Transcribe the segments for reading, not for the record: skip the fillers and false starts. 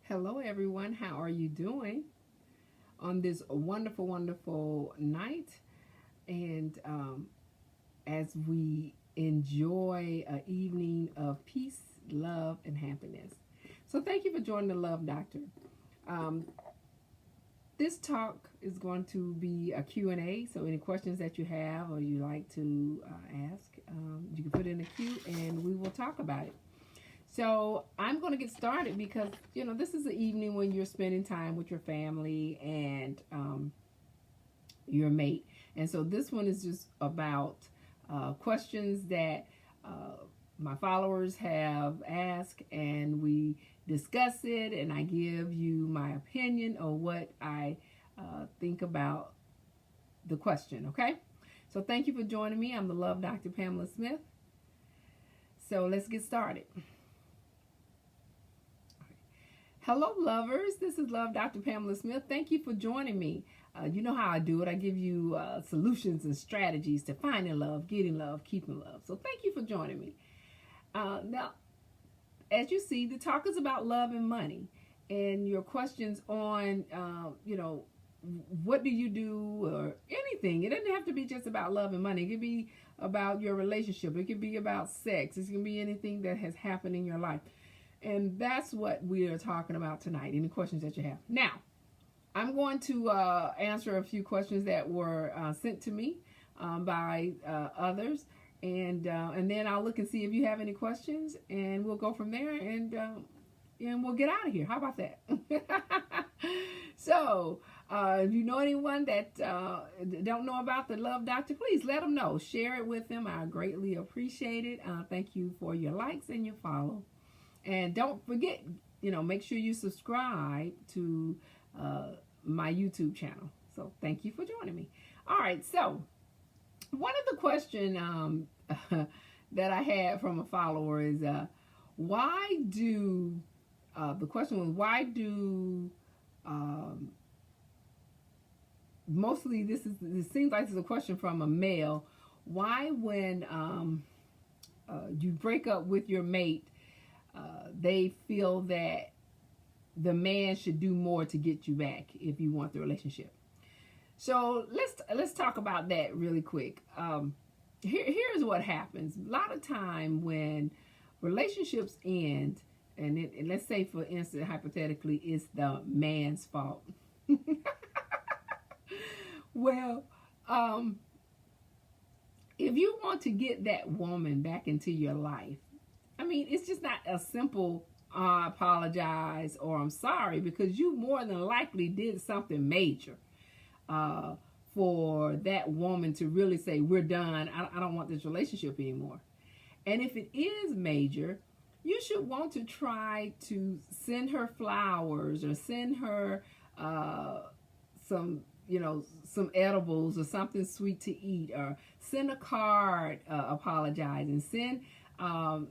Hello, everyone. How are you doing on this wonderful, wonderful night? And as we enjoy an evening of peace, love, and happiness. So, thank you for joining the Love Doctor. Um, this talk is going to be a Q&A. So, any questions that you have or you like to ask, you can put it in the queue and we will talk about it. So I'm going to get started because, this is the evening when you're spending time with your family and your mate. And so this one is just about questions that my followers have asked, and we discuss it, and I give you my opinion of what I think about the question, okay? So thank you for joining me. I'm the Love Dr. Pamela Smith. So let's get started. Hello, lovers. This is Love Dr. Pamela Smith. Thank you for joining me. You know how I do it. I give you solutions and strategies to finding love, getting love, keeping love. So thank you for joining me. Now, as you see, the talk is about love and money. And your questions on, what do you do or anything. It doesn't have to be just about love and money. It could be about your relationship. It could be about sex. It can be anything that has happened in your life. And that's what we are talking about tonight. Any questions that you have? Now, I'm going to answer a few questions that were sent to me by others. And then I'll look and see if you have any questions. And we'll go from there. And we'll get out of here. How about that? So, if you know anyone that don't know about the Love Doctor, please let them know. Share it with them. I greatly appreciate it. Thank you for your likes and your follow. And don't forget, make sure you subscribe to my YouTube channel. So thank you for joining me. All right. So one of the questions that I had from a follower is, the question was, why do, mostly this seems like it's a question from a male. Why when you break up with your mate, they feel that the man should do more to get you back if you want the relationship. So let's talk about that really quick. Here's what happens. A lot of time when relationships end, and let's say for instance, hypothetically, it's the man's fault. Well, if you want to get that woman back into your life, I mean, it's just not a simple I apologize or I'm sorry, because you more than likely did something major for that woman to really say, we're done. I don't want this relationship anymore. And if it is major, you should want to try to send her flowers or send her some edibles or something sweet to eat, or send a card apologizing, send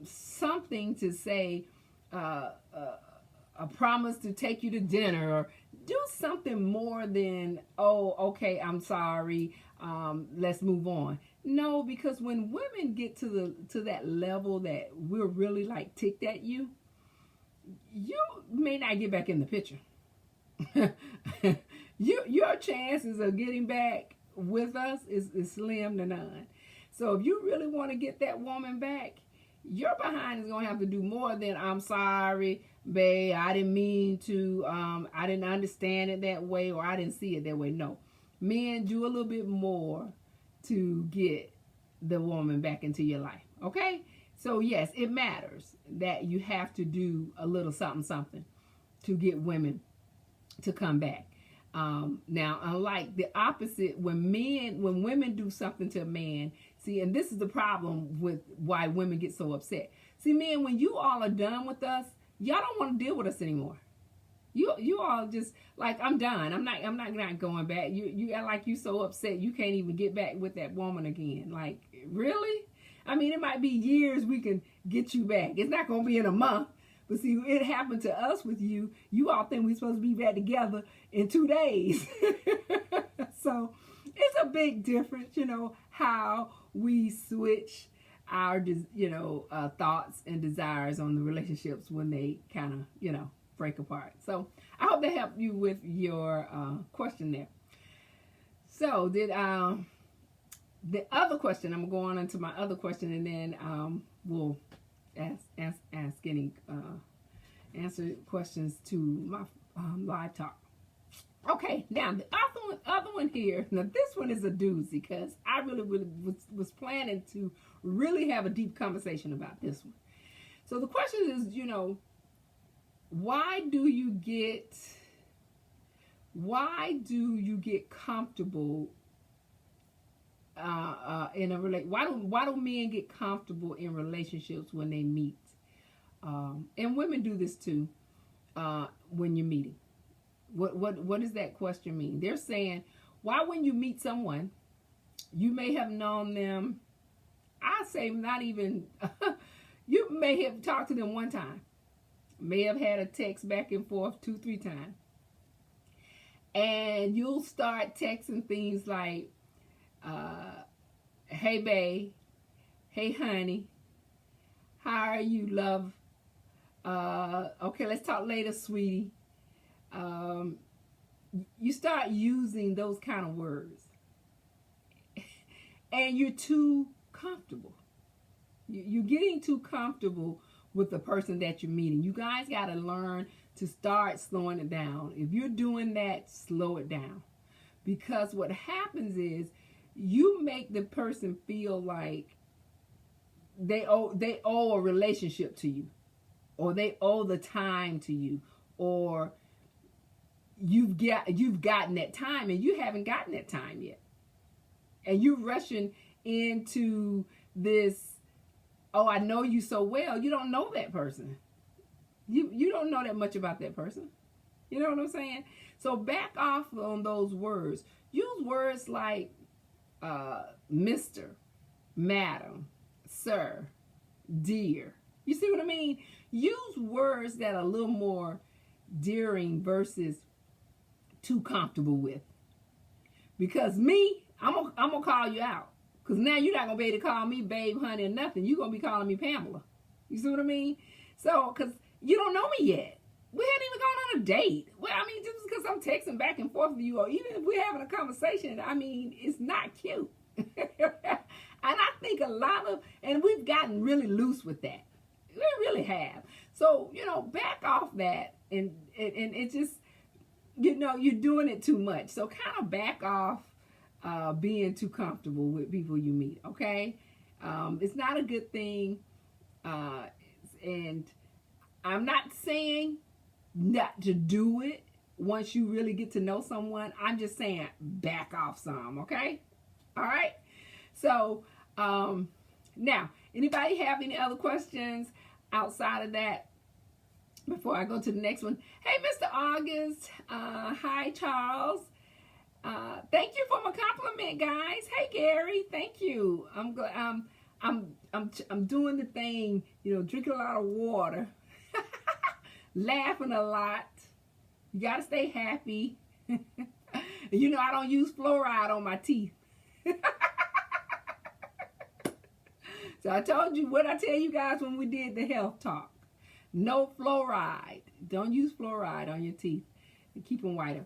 something to say, a promise to take you to dinner, or do something more than, oh, okay, I'm sorry, let's move on. No, because when women get to that level that we're really like ticked at you, you may not get back in the picture. Your chances of getting back with us is slim to none. So if you really want to get that woman back, your behind is going to have to do more than, I'm sorry, babe, I didn't mean to, I didn't understand it that way, or I didn't see it that way. No. Men, do a little bit more to get the woman back into your life. Okay? So yes, it matters that you have to do a little something to get women to come back. Now, unlike the opposite, when women do something to a man, see, and this is the problem with why women get so upset. See, men, when you all are done with us, y'all don't want to deal with us anymore. You all just like, I'm done. I'm not going back. You act like you so upset you can't even get back with that woman again. Like, really? I mean, it might be years we can get you back. It's not going to be in a month. But see, it happened to us with you. You all think we're supposed to be back together in 2 days. So it's a big difference, how we switch our, thoughts and desires on the relationships when they kind of, break apart. So I hope that helped you with your question there. So did the other question, I'm going on to my other question, and then we'll ask any answer questions to my live talk. Okay, now the other one here. Now this one is a doozy because I really was planning to really have a deep conversation about this one. So the question is, why do you get comfortable in a why do men get comfortable in relationships when they meet? And women do this too when you're meeting. What does that question mean? They're saying, why when you meet someone, you may have known them, I say not even, you may have talked to them one time, may have had a text back and forth 2-3 times, and you'll start texting things like, hey babe, hey honey, how are you, love? Okay, let's talk later, sweetie. You start using those kind of words, and you're too comfortable. You're getting too comfortable with the person that you're meeting. You guys got to learn to start slowing it down. If you're doing that, slow it down, because what happens is you make the person feel like they owe a relationship to you, or they owe the time to you, or you've gotten that time and you haven't gotten that time yet, and you're rushing into this, oh, I know you so well. You don't know that person. You don't know that much about that person. You know what I'm saying? So back off on those words. Use words like Mr., Madam, Sir, Dear. You see what I mean? Use words that are a little more dearing versus too comfortable with. Because me, I'm gonna call you out. Because now you're not gonna be able to call me babe, honey, or nothing. You're gonna be calling me Pamela. You see what I mean? So, because you don't know me yet. We hadn't even gone on a date. Well, I mean, just because I'm texting back and forth with you, or even if we're having a conversation, I mean, it's not cute. And I think and we've gotten really loose with that. We really have. So, back off that, and it just, you're doing it too much. So kind of back off being too comfortable with people you meet, okay? It's not a good thing. And I'm not saying not to do it once you really get to know someone. I'm just saying back off some, okay? All right? So, now, anybody have any other questions outside of that before I go to the next one? Hey, Mr. August. Hi, Charles. Thank you for my compliment, guys. Hey, Gary. Thank you. I'm doing the thing, drinking a lot of water, laughing a lot. You got to stay happy. I don't use fluoride on my teeth. So I told you what I tell you guys when we did the health talk. No fluoride. Don't use fluoride on your teeth to keep them whiter.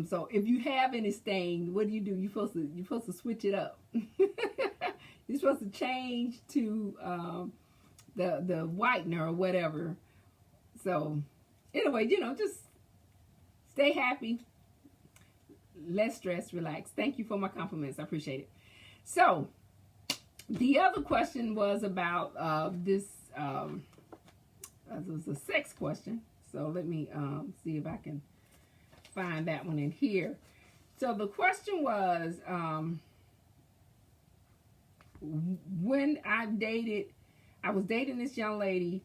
So if you have any stain, what do? You're supposed to switch it up. You're supposed to change to the whitener or whatever. So anyway, just stay happy, less stress, relax. Thank you for my compliments. I appreciate it. So the other question was about this. It was a sex question. So let me see if I can find that one in here. So the question was, when I was dating this young lady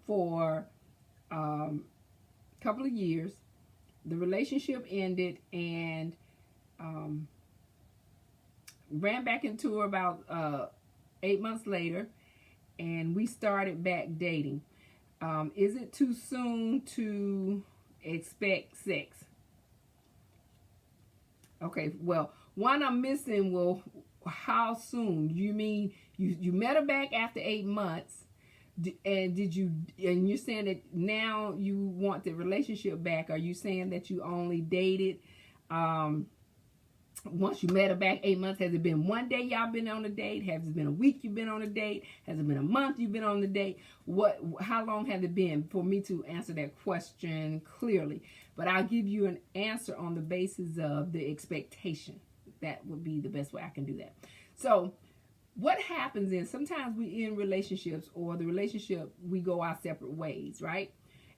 for a couple of years. The relationship ended, and ran back into her about 8 months later, and we started back dating. Is it too soon to expect sex? Okay, well, one I'm missing, well, how soon? You mean you met her back after 8 months, And and you're saying that now you want the relationship back. Are you saying that you only dated once you met her back 8 months? Has it been one day y'all been on a date? Has it been a week you've been on a date? Has it been a month you've been on the date? How long has it been for me to answer that question clearly? But I'll give you an answer on the basis of the expectation. That would be the best way I can do that. So what happens is sometimes we in relationships, or the relationship, we go our separate ways, right?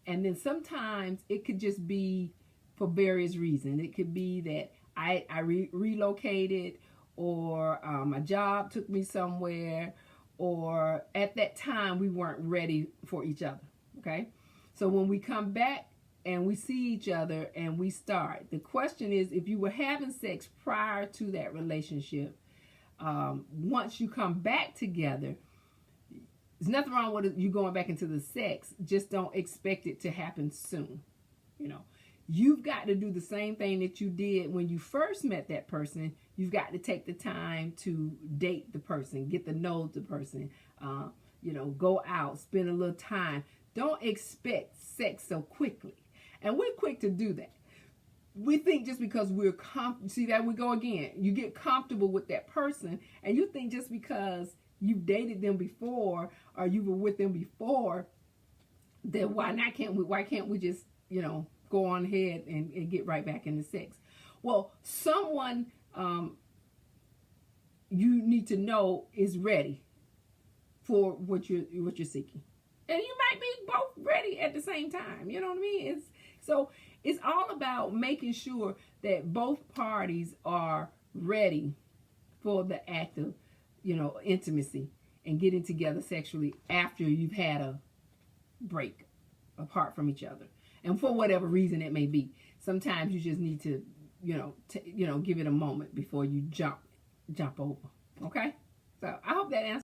And then sometimes it could just be for various reasons. It could be that I relocated, or my job took me somewhere, or at that time we weren't ready for each other, okay? So when we come back and we see each other and we start, the question is, if you were having sex prior to that relationship, once you come back together, there's nothing wrong with you going back into the sex. Just don't expect it to happen soon. You know, you've got to do the same thing that you did when you first met that person. You've got to take the time to date the person, get to know the person, you know, go out, spend a little time. Don't expect sex so quickly. And we're quick to do that. We think just because we're see that we go again. You get comfortable with that person, and you think just because you've dated them before, or you were with them before, that why can't we just, you know, go on ahead and get right back into sex? Well, someone you need to know is ready for what you're seeking, and you might be both ready at the same time. You know what I mean? It's all about making sure that both parties are ready for the act of, you know, intimacy and getting together sexually after you've had a break apart from each other. And for whatever reason it may be. Sometimes you just need to, give it a moment before you jump over. Okay? So I hope that answers